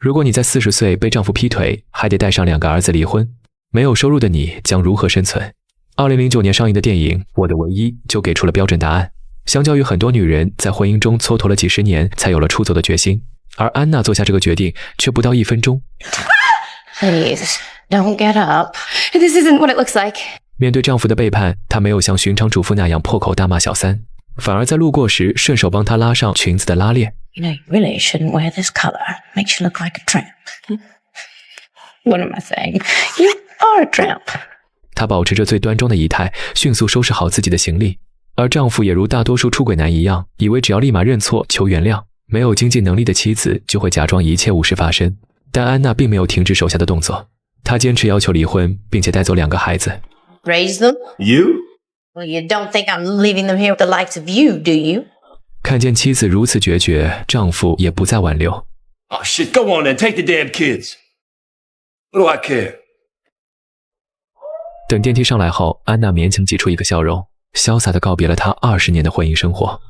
如果你在40岁被丈夫劈腿，还得带上2个儿子离婚，没有收入的你将如何生存？2009年上映的电影《我的唯一》就给出了标准答案。相较于很多女人在婚姻中蹉跎了几十年才有了出走的决心，而安娜做下这个决定却不到1分钟。Please, don't get up. This isn't what it looks like. 面对丈夫的背叛，她没有像寻常主妇那样破口大骂小三，反而在路过时顺手帮她拉上裙子的拉链。You know, you really shouldn't wear this color. Makes you look like a tramp. What am I saying? You are a tramp. 她保持着最端庄的仪态，迅速收拾好自己的行李。而丈夫也如大多数出轨男一样，以为只要立马认错求原谅，没有经济能力的妻子就会假装一切无事发生。但安娜并没有停止手下的动作，她坚持要求离婚，并且带走2个孩子。Raise them? You? Well, you don't think I'm leaving them here with the likes of you, do you? 看见妻子如此决绝，丈夫也不再挽留。Oh shit, go on then, take the damn kids. What do I care? 等电梯上来后，安娜勉强挤出一个笑容，潇洒地告别了她20年的婚姻生活。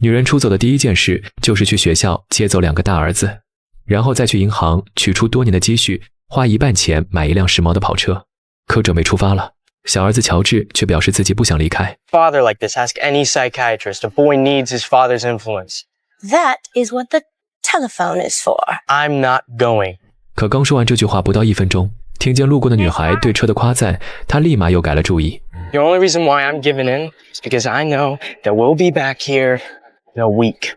女人出走的第一件事就是去学校接走2个大儿子，然后再去银行取出多年的积蓄，花1半钱买一辆时髦的跑车。可准备出发了，小儿子乔治却表示自己不想离开。Father like this, ask any psychiatrist. A boy needs his father's influence. That is what the telephone is for. I'm not going. 可刚说完这句话不到1分钟，听见路过的女孩对车的夸赞，他立马又改了主意。The only reason why I'm giving in is because I know that we'll be back here in a week.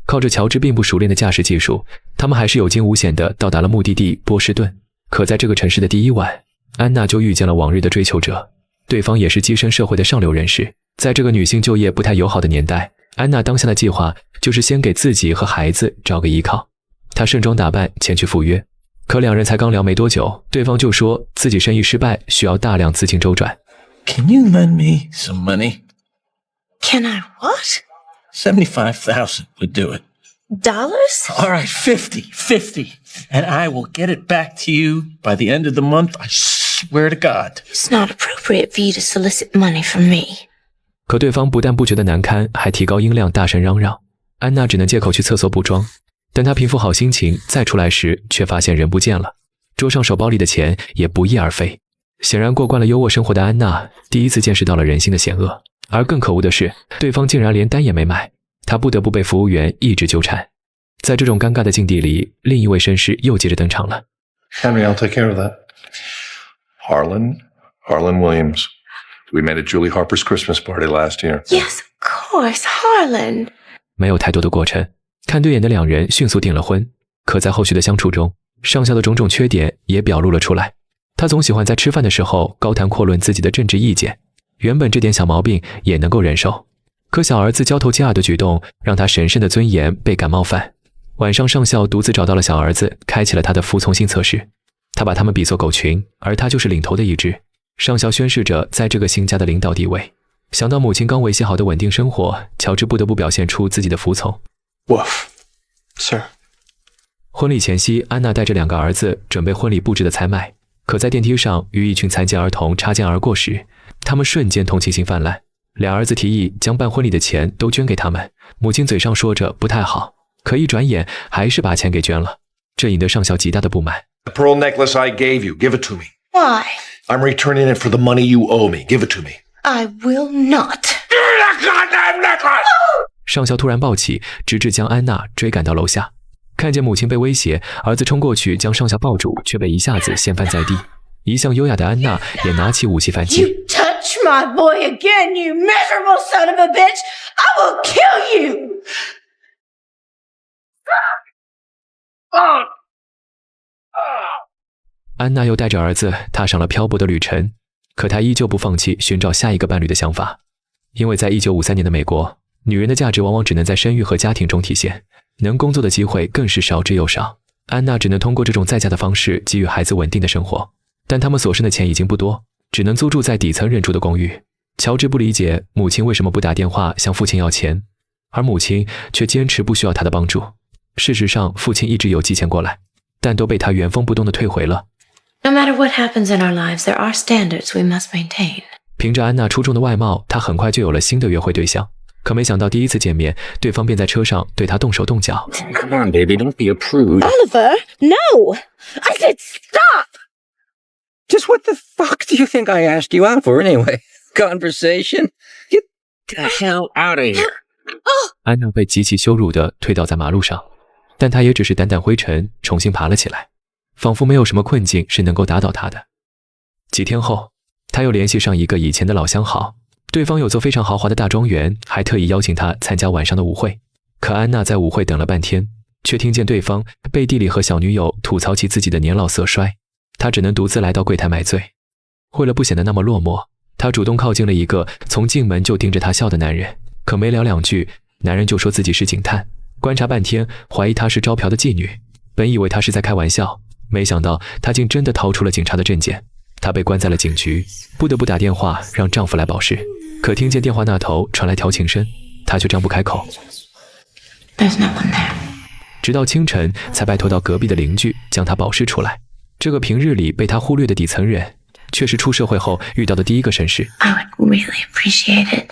靠着乔治并不熟练的驾驶技术，他们还是有惊无险地到达了目的地波士顿。可在这个城市的第一晚，安娜就遇见了往日的追求者，对方也是跻身社会的上流人士。在这个女性就业不太友好的年代，安娜当下的计划就是先给自己和孩子找个依靠。她盛装打扮前去赴约，可2人才刚聊没多久，对方就说自己生意失败，需要大量资金周转。Can you lend me some money? Can I what? 75,000 would do it. Dollars? All right, 50. And I will get it back to you by the end of the month. I swear to God. It's not appropriate for you to solicit money from me. 可对方不但不觉得难堪，还提高音量大声嚷嚷。安娜只能借口去厕所补妆，等她平复好心情再出来时，却发现人不见了，桌上手包里的钱也不翼而飞。显然过惯了优渥生活的安娜，第一次见识到了人性的险恶。而更可恶的是，对方竟然连单也没买，她不得不被服务员一直纠缠。在这种尴尬的境地里，另一位绅士又接着登场了。Henry, I'll take care of that. Harlan Williams. We met at Julie Harper's Christmas party last year. Yes, of course, Harlan. 没有太多的过程，看对眼的2人迅速订了婚。可在后续的相处中，上校的种种缺点也表露了出来。他总喜欢在吃饭的时候高谈阔论自己的政治意见，原本这点小毛病也能够忍受，可小儿子交头接耳的举动让他神圣的尊严倍感冒犯。晚上上校独自找到了小儿子，开启了他的服从性测试。他把他们比作狗群，而他就是领头的一只。上校宣示着在这个新家的领导地位。想到母亲刚维系好的稳定生活，乔治不得不表现出自己的服从。Woof. Sir. 婚礼前夕，安娜带着2个儿子准备婚礼布置的采买，可在电梯上与一群残疾儿童擦肩而过时，他们瞬间同情心泛滥。2儿子提议将办婚礼的钱都捐给他们，母亲嘴上说着不太好，可一转眼还是把钱给捐了，这引得上校极大的不满。 The pearl necklace I gave you, give it to me. Why? I'm returning it for the money you owe me. Give it to me. I will not. Give me that goddamn necklace! 上校突然暴起，直至将安娜追赶到楼下。看见母亲被威胁，儿子冲过去将上校抱住，却被一下子掀翻在地。一向优雅的安娜也拿起武器反击。 You touch my boy again, you miserable son of a bitch! I will kill you! 安娜又带着儿子踏上了漂泊的旅程，可她依旧不放弃寻找下一个伴侣的想法。因为在1953年的美国，女人的价值往往只能在生育和家庭中体现，能工作的机会更是少之又少。安娜只能通过这种在家的方式给予孩子稳定的生活，但他们所剩的钱已经不多，只能租住在底层人住的公寓。乔治不理解母亲为什么不打电话向父亲要钱，而母亲却坚持不需要他的帮助。事实上，父亲一直有寄钱过来，但都被他原封不动地退回了。No matter what happens in our lives, there are standards we must maintain. 凭着安娜出众的外貌，她很快就有了新的约会对象。可没想到第一次见面，对方便在车上对他动手动脚。Come on, baby, don't be a prude. Oliver, no! I said stop! Just what the fuck do you think I asked you out for anyway? Conversation? Get the hell out of here. 安娜被极其羞辱地推倒在马路上，但她也只是掸掸灰尘，重新爬了起来，仿佛没有什么困境是能够打倒她的。几天后，她又联系上一个以前的老相好，对方有座非常豪华的大庄园，还特意邀请她参加晚上的舞会。可安娜在舞会等了半天，却听见对方背地里和小女友吐槽起自己的年老色衰，她只能独自来到柜台买醉。为了不显得那么落寞，她主动靠近了一个从进门就盯着她笑的男人，可没聊两句，男人就说自己是警探，观察半天，怀疑她是招嫖的妓女。本以为他是在开玩笑，没想到他竟真的掏出了警察的证件。她被关在了警局，不得不打电话让丈夫来保释。可听见电话那头传来调情声，她却张不开口。There's no one there. 直到清晨，才拜托到隔壁的邻居将她保释出来。这个平日里被她忽略的底层人，却是出社会后遇到的第一个绅士。I would really appreciate it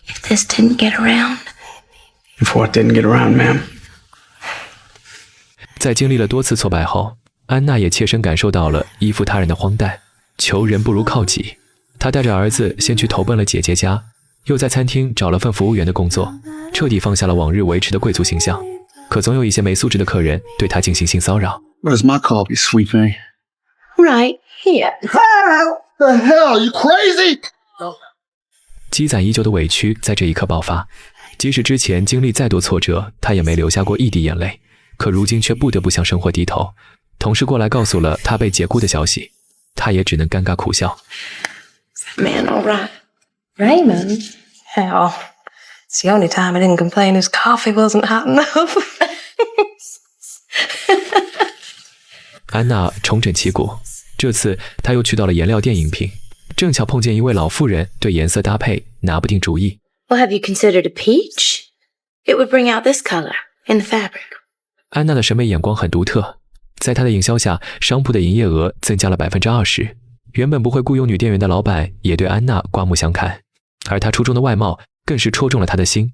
if this didn't get around. If what didn't get around, ma'am? 在经历了多次挫败后，安娜也切身感受到了依附他人的荒诞，求人不如靠己。她带着儿子先去投奔了姐姐家，又在餐厅找了份服务员的工作，彻底放下了往日维持的贵族形象。可总有一些没素质的客人对她进行性骚扰。 Where's my coffee, sweet thing? Right here. The hell? You crazy? 积攒已久的委屈在这一刻爆发，即使之前经历再多挫折，她也没流下过一滴眼泪，可如今却不得不向生活低头。同事过来告诉了她被解雇的消息，她也只能尴尬苦笑。 Man, all right. Raymond? Hell, it's the only time I didn't complain his coffee wasn't hot enough. 安娜重整旗鼓，这次她又去到了颜料店应聘，正巧碰见一位老妇人对颜色搭配拿不定主意。 Well, have you considered a peach? It would bring out this color in the fabric. 安娜的审美眼光很独特，在她的营销下，商铺的营业额增加了20%。原本不会雇佣女店员的老板也对安娜刮目相看，而她出众的外貌更是戳中了他的心。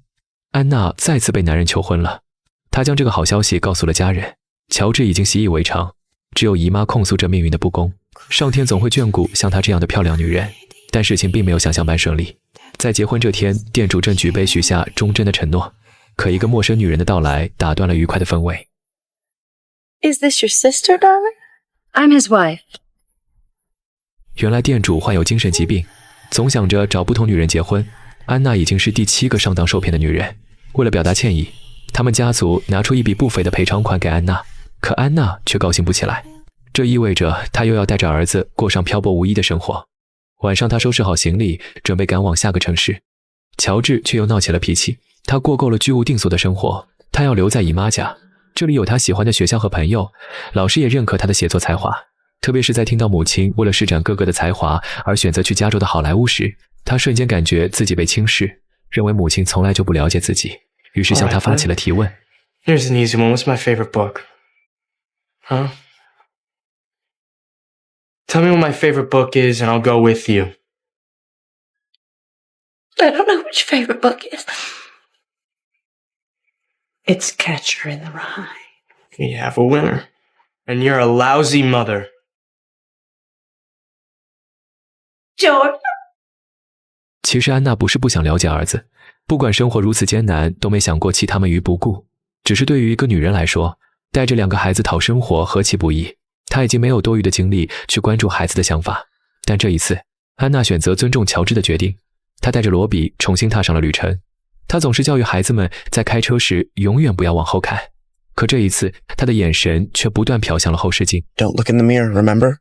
安娜再次被男人求婚了，她将这个好消息告诉了家人。乔治已经习以为常，只有姨妈控诉着命运的不公。上天总会眷顾像她这样的漂亮女人，但事情并没有想象般顺利。在结婚这天，店主正举杯许下忠贞的承诺，可一个陌生女人的到来打断了愉快的氛围。 Is this your sister, darling? I'm his wife. 原来店主患有精神疾病，总想着找不同女人结婚。安娜已经是第7个上当受骗的女人。为了表达歉意，他们家族拿出一笔不菲的赔偿款给安娜，可安娜却高兴不起来。这意味着她又要带着儿子过上漂泊无依的生活。晚上，她收拾好行李，准备赶往下个城市。乔治却又闹起了脾气，他过够了居无定所的生活，他要留在姨妈家。这里有他喜欢的学校和朋友，老师也认可他的写作才华。特别是在听到母亲为了施展哥哥的才华而选择去加州的好莱坞时，他瞬间感觉自己被轻视，认为母亲从来就不了解自己，于是向他发起了提问。 Here's an easy one. What's my favorite book? Huh? Tell me what my favorite book is and I'll go with you. I don't know what your favorite book is. It's Catcher in the Rye. We have a winner. And you're a lousy mother. George. 其实安娜不是不想了解儿子，不管生活如此艰难，都没想过弃他们于不顾。只是对于一个女人来说，带着2个孩子讨生活何其不易，她已经没有多余的精力去关注孩子的想法。但这一次，安娜选择尊重乔治的决定，她带着罗比重新踏上了旅程。她总是教育孩子们在开车时永远不要往后看，可这一次，她的眼神却不断瞟向了后视镜。 Don't look in the mirror, remember?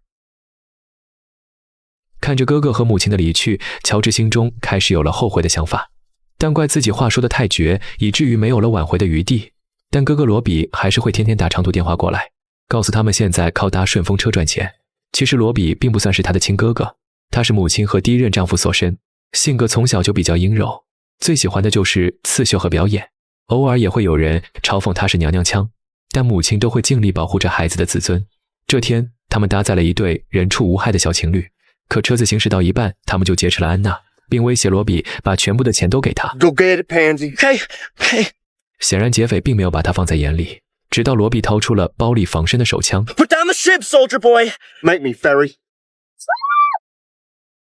看着哥哥和母亲的离去，乔治心中开始有了后悔的想法，但怪自己话说得太绝，以至于没有了挽回的余地。但哥哥罗比还是会天天打长途电话过来，告诉他们现在靠搭顺风车赚钱。其实罗比并不算是他的亲哥哥，他是母亲和第一任丈夫所生，性格从小就比较阴柔，最喜欢的就是刺绣和表演，偶尔也会有人嘲讽他是娘娘腔，但母亲都会尽力保护着孩子的自尊。这天，他们搭载了一对人畜无害的小情侣，可车子行驶到一半，他们就劫持了安娜，并威胁罗比把全部的钱都给他。 Go get it, Pansy. Okay. 显然劫匪并没有把他放在眼里，直到罗比掏出了包里防身的手枪。 Put down the ship, soldier boy. Make me, Ferry.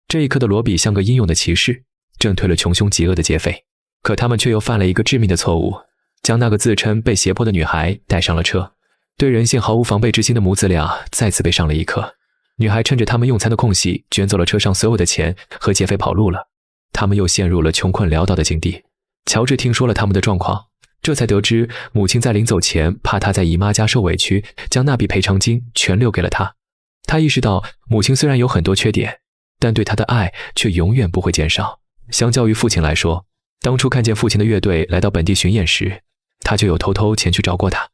这一刻的罗比像个英勇的骑士，挣退了穷凶极恶的劫匪。可他们却又犯了一个致命的错误，将那个自称被胁迫的女孩带上了车。对人性毫无防备之心的母子俩再次被上了一课。女孩趁着他们用餐的空隙，卷走了车上所有的钱，和劫匪跑路了。他们又陷入了穷困潦倒的境地。乔治听说了他们的状况，这才得知母亲在临走前怕他在姨妈家受委屈，将那笔赔偿金全留给了他。他意识到母亲虽然有很多缺点，但对他的爱却永远不会减少。相较于父亲来说，当初看见父亲的乐队来到本地巡演时，他就有偷偷前去找过他。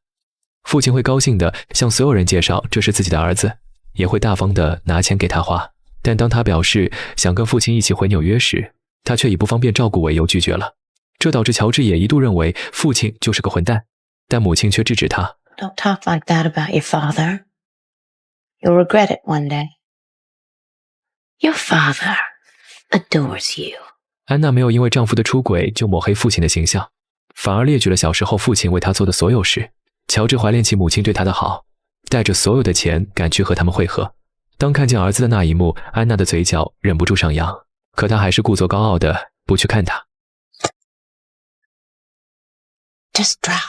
父亲会高兴地向所有人介绍这是自己的儿子，也会大方地拿钱给他花。但当他表示想跟父亲一起回纽约时，他却以不方便照顾为由拒绝了。这导致乔治也一度认为父亲就是个混蛋，但母亲却制止他。 Don't talk like that about your father. You'll regret it one day. Your father adores you. 安娜没有因为丈夫的出轨就抹黑父亲的形象，反而列举了小时候父亲为她做的所有事。乔治怀念起母亲对他的好，带着所有的钱赶去和他们会合。当看见儿子的那一幕，安娜的嘴角忍不住上扬，可她还是故作高傲的不去看他。 Just drive.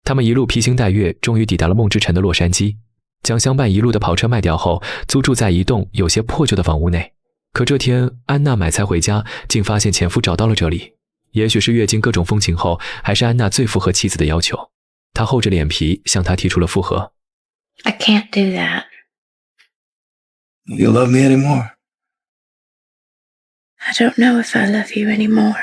他们一路披星戴月，终于抵达了梦之城的洛杉矶。将相伴一路的跑车卖掉后，租住在一栋有些破旧的房屋内。可这天，安娜买菜回家，竟发现前夫找到了这里。也许是阅尽各种风情后，还是安娜最符合妻子的要求。她厚着脸皮向他提出了复合。 I can't do that. You love me anymore? I don't know if I love you anymore.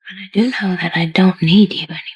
But I do know that I don't need you anymore.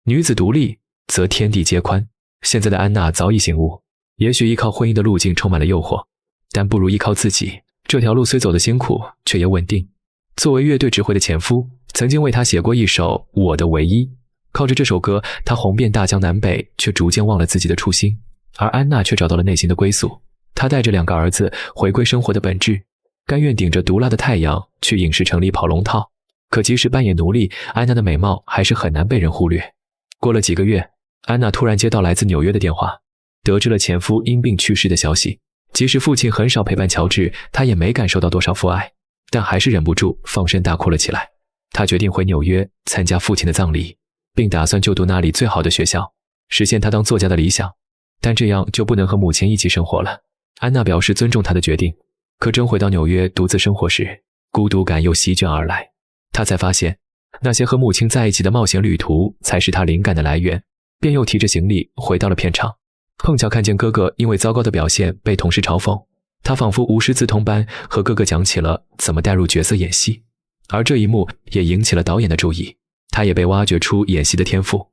女子独立，则天地皆宽。现在的安娜早已醒悟，也许依靠婚姻的路径充满了诱惑，但不如依靠自己。这条路虽走得辛苦，却也稳定。作为乐队指挥的前夫，曾经为她写过一首《我的唯一》，靠着这首歌，她红遍大江南北，却逐渐忘了自己的初心。而安娜却找到了内心的归宿。她带着2个儿子回归生活的本质，甘愿顶着毒辣的太阳去影视城里跑龙套。可即使扮演奴隶，安娜的美貌还是很难被人忽略。过了几个月，安娜突然接到来自纽约的电话，得知了前夫因病去世的消息。即使父亲很少陪伴乔治，她也没感受到多少父爱，但还是忍不住放声大哭了起来。她决定回纽约参加父亲的葬礼，并打算就读那里最好的学校，实现她当作家的理想。但这样就不能和母亲一起生活了。安娜表示尊重她的决定，可真回到纽约独自生活时，孤独感又席卷而来。她才发现，那些和母亲在一起的冒险旅途才是她灵感的来源，便又提着行李回到了片场。碰巧看见哥哥因为糟糕的表现被同事嘲讽，她仿佛无师自通般和哥哥讲起了怎么带入角色演戏。而这一幕也引起了导演的注意，他也被挖掘出演戏的天赋。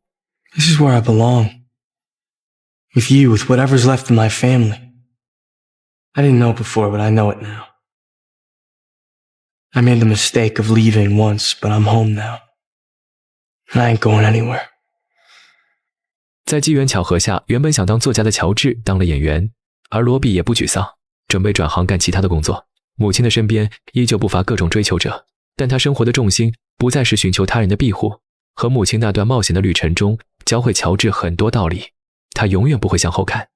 This is where I belong. With you, with whatever's left of my family. I didn't know before, but I know it now. I made the mistake of leaving once, but I'm home now. And I ain't going anywhere. 在机缘巧合下，原本想当作家的乔治当了演员，而罗比也不沮丧，准备转行干其他的工作。母亲的身边依旧不乏各种追求者，但他生活的重心不再是寻求他人的庇护。和母亲那段冒险的旅程中，教会乔治很多道理。他永远不会向后看，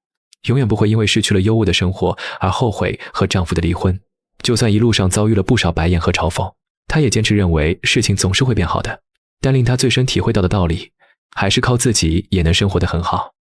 永远不会因为失去了优渥的生活而后悔和丈夫的离婚。就算一路上遭遇了不少白眼和嘲讽，他也坚持认为事情总是会变好的。但令他最深体会到的道理，还是靠自己也能生活得很好。